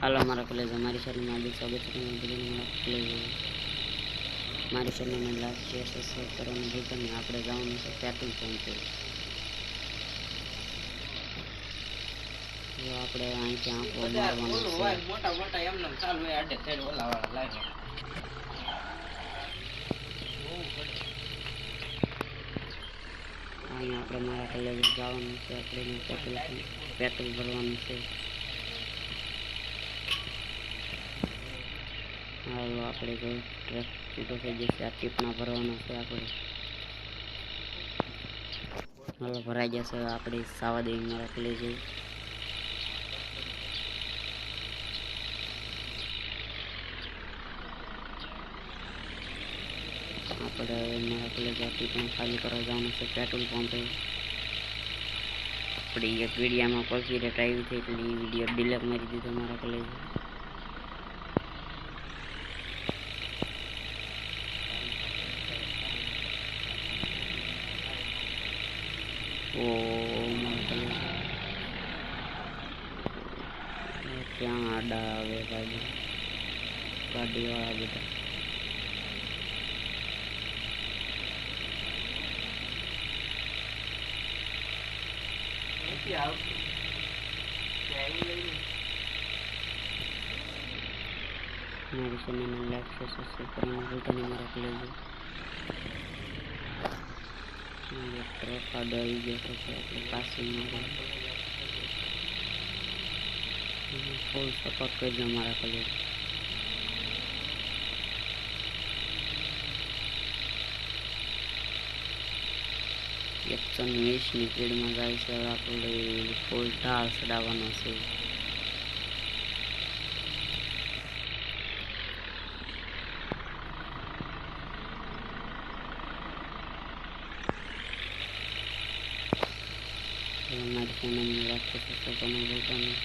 હાલો મારા કોલેજ મારી ચેનલમાં હાર્દિક સ્વાગત છે. તમે બધાને મારા કોલેજ મારી ચેનલને લાઈક શેર સબસ્ક્રાઈબ કરવાનું ભૂલતા નહીં. આપણે જવાનું છે પેટ્રોલ પંપે. જો આપણે અહીંથી આંખો મારવાનો છે. મોટા મોટા એમને ચાલુ હોય આડે થઈને ઓલા વાળા લાગે. અહીંયા આપણે મારા કોલેજ જવાનું છે. આપણે પેટ્રોલ ભરવાનું છે. હાલો આપણે જો ટ્રક છૂટો થઈ જશે. આ ટીપના ભરવાના છે આપણે. હાલો ભરાઈ જશે. આપણે સાવા દઈ મારા કોલેજ આપણે મારા કોલેજ ટીપણ ખાલી કરવા જવાનું છે પેટ્રોલ પંપે. આપણે એક વિડીયામાં પહોંચી રેટ આવી હતી એટલે એ વિડીયો ડિલેટ મારી દીધો મારા કોલેજ. ક્યાં આડા આવે ગાડીવાળા બધા. મારી ચેનલને લાઈક શેર સબસ્ક્રાઈબ કરવાનું ભૂલતા નહીં મારા કોલેજ. ટ્રક આડો આવી ગયો તો આપણે પાસિંગ ફૂલ સપોર્ટ કરજો મારા કોલેજ. એકસો 20ની સ્પીડમાં જાય છે. હવે આપણે ફૂલ ઢાળ ચડાવવાનો છે. મારી ચેનલને લાઈક સબસ્ક્રાઈબ કરવાનું ભૂલતા નહીં.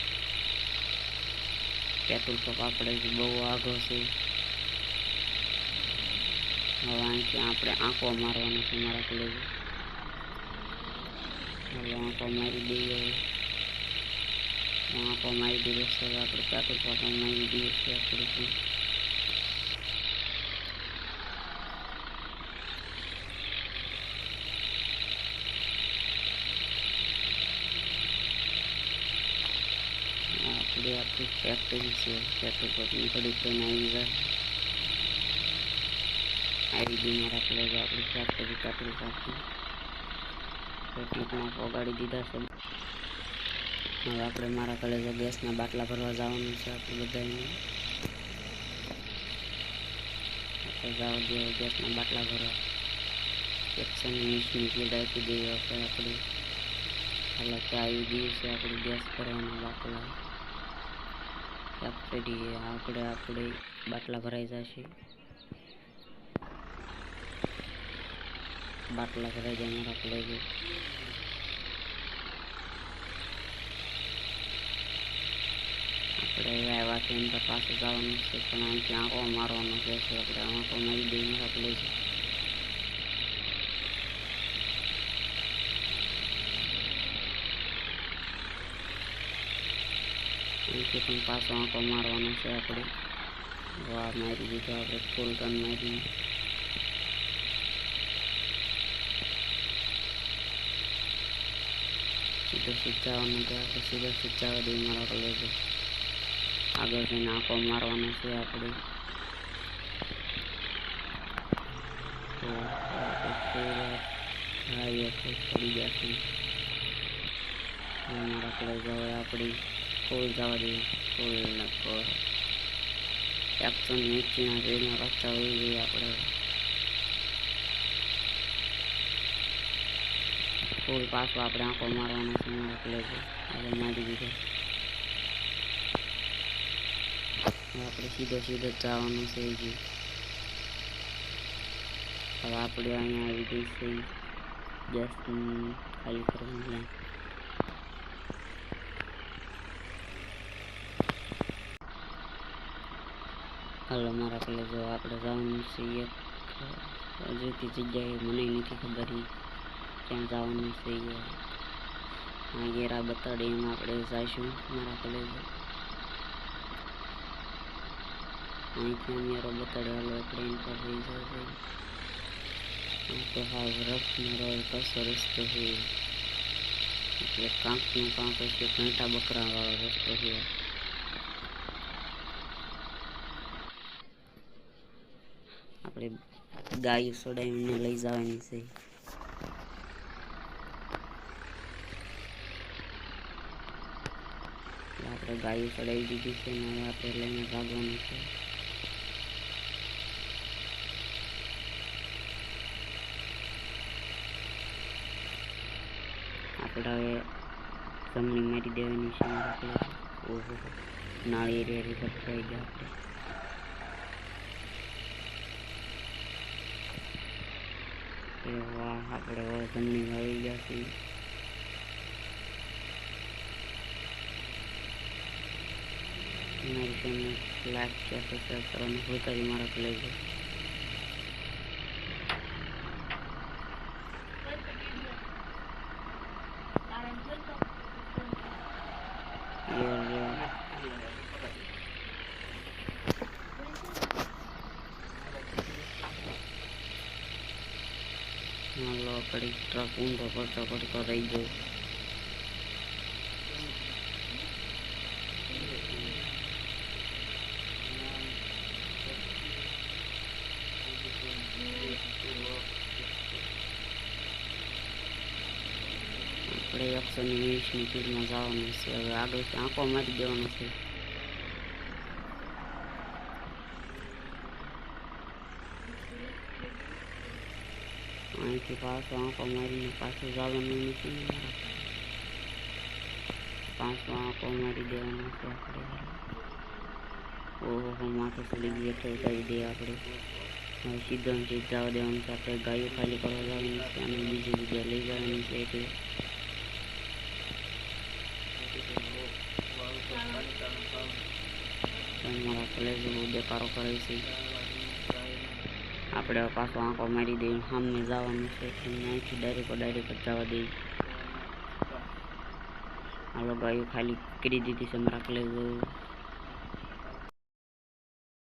પેટ્રોલ પંપ આપણે બહુ આગળ છે. હવે અહીંથી આપણે આંખો મારવાનો છે મારા કોલેજ. હવે આંખો મારી દઈએ. આંખો મારી દીધો છે. હવે આપણે પેટ્રોલ પંપ મારી દઈએ છીએ આપણે પણ. આપણે આપણી ફેક્ટરી છે. પેટ્રોલ પંપની થોડી ટ્રેન આવી જાય. આવી ગઈ મારા કોલેજ આપણી ફેક્ટરી પેટ્રોલ પંપની. ટીપમાં પોગાડી દીધા છે. હવે આપણે મારા કોલેજ ગેસના બાટલા ભરવા જવાનું છે. આપણે બધાને આપણે જવા દઈએ ગેસના બાટલા ભરવા. 120ની સ્પીડ આપી દઈએ આપણે. હાલત આવી ગઈ છે આપણે ગેસ ભરવાના બાટલા. ફેક્ટરી આપણે બાટલા ભરાઈ જશે. બાટલા ભરાઈ જાય મારા કોલેજ. આપણે આવ્યા છે એમ તો પાછું જવાનું છે પણ અહીંથી આંખો મારવાનો છે. આપણે આંખો મારી દઈએ મારા કોલેજ. અહીંથી પણ પાછો આંખો મારવાનો છે આપણે. વાહ મારી દીધો આપણે ફૂલ ટન મારી. સીધો જવાનું છે આપણે. સીધો જવા દઈએ મારા કોલેજ. આગળ જઈને આંખો મારવાનો છે આપણે. પડી જશે મારા કોલેજ. હવે આપણી ફૂલ જવા દઈએ. ફૂલ ને ફૂલ 180ના સ્પીડમાં રસ્તા હોઈ જઈએ આપણે. ફૂલ પાછો આપણે આંખો મારવાનો છે મારા કોલેજ. હવે મારી દીધો. આપણે સીધો જવાનું છે. હવે આપણે અહીંયા આવી ગઈ છે ગેસ ખાલી કરવાની. હાલો મારા કોલેજ આપણે જવાનું છે એક હજુથી જગ્યાએ મને નથી ખબર ક્યાં જવાનું છે. આ ગેરા બતાડી એમાં આપણે જઈશું મારા કોલેજ. અહીંથી અમિયારો બતાડે હાલો આપણે એની પાસે જશે. આ તો હાવ રફ ને રોડ કસો રસ્તો છે, એટલે કાંકનું કાંક હશે, ઘંટા બકરા વાળો રસ્તો છે. આપણે ગાયું સોડાવીને લઈ જવાની છે. આપણે ગાયું ચડાવી દીધી છે ને હવે આપણે લઈને ભાગવાનું છે. આપણે હવે જમણી મારી દેવાની છે. આપણે ઓહો નાળી રેરી લપટાઈ ગયા આપણે. એ વાહ આપણે હવે જમણી આવી ગયા છીએ. મારી ચેનલ લાઈક છે, સબસ્ક્રાઈબ કરવાનું ભૂલતા નહીં મારા પ્લે છે. હાલો આપણે ટ્રક ઊંધો કરતો રહી ગયો. આપણે 120ની સ્પીડમાં જવાનું છે. હવે આગળથી આંખો મારી દેવાનો છે. અહીંથી પાછો આંખો મારીને પાછું જવાનું નથી ને મારા. પાછો આંખો મારી દેવાનો છે આપણે. ઓહો માથે ચડી ગઈ એટલે ઉતારી દઈએ આપણે. હવે સીધો જવા દેવાનું છે. આપણે ગાયો ખાલી કરવા જવાની છે અને બીજી જગ્યાએ લઈ જવાની છે. એટલે મારા કલેજ બહુ દેખાડો કરે છે. આપણે પાછો આંખો મારી દઈએ, સામે જવાનું છે. અહીંથી ડાયરેક્ટ જવા દઈએ. હાલો ગાયો ખાલી કરી દીધી છે મારા કલેજ.